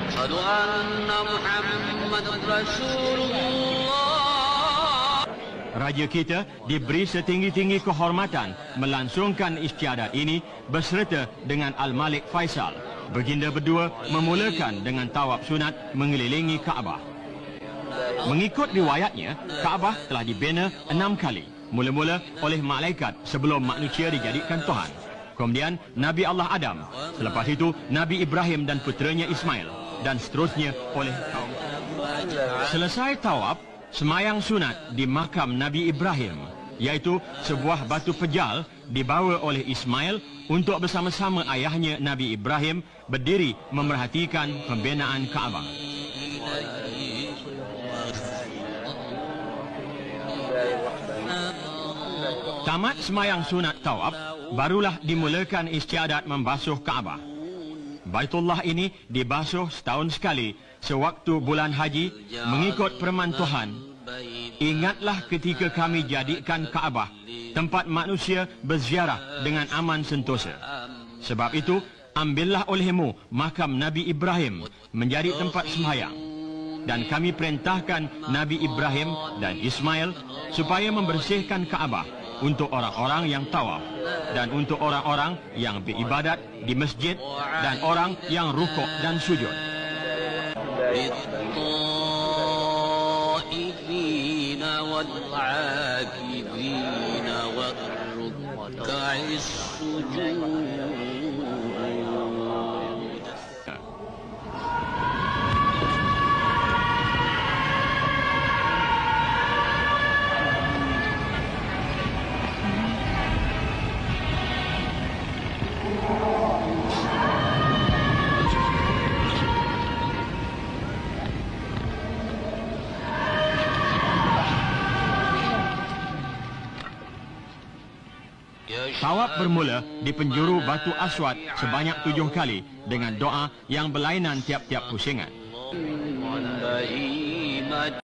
Asyhadu anna Muhammadar Rasulullah. Raja kita diberi setinggi-tinggi kehormatan melangsungkan istiadat ini berserta dengan Al-Malik Faisal. Baginda berdua memulakan dengan tawaf sunat mengelilingi Kaabah. Mengikut riwayatnya, Kaabah telah dibina 6 kali. Mula-mula oleh malaikat sebelum manusia dijadikan Tuhan. Kemudian Nabi Allah Adam. Selepas itu Nabi Ibrahim dan puteranya Ismail. Dan seterusnya oleh kaum. Selesai tawaf, semayang sunat di makam Nabi Ibrahim, iaitu sebuah batu pejal dibawa oleh Ismail untuk bersama-sama ayahnya Nabi Ibrahim berdiri memerhatikan pembinaan Kaabah. Tamat semayang sunat tawaf, barulah dimulakan istiadat membasuh Kaabah. Baitullah ini dibasuh setahun sekali sewaktu bulan haji mengikut firman Tuhan. Ingatlah ketika kami jadikan Kaabah tempat manusia berziarah dengan aman sentosa. Sebab itu, ambillah olehmu makam Nabi Ibrahim menjadi tempat sembahyang. Dan kami perintahkan Nabi Ibrahim dan Ismail supaya membersihkan Kaabah untuk orang-orang yang tawaf dan untuk orang-orang yang beribadat di masjid dan orang yang rukuk dan sujud. Tawaf bermula di penjuru Batu Aswad sebanyak 7 kali dengan doa yang berlainan tiap-tiap pusingan.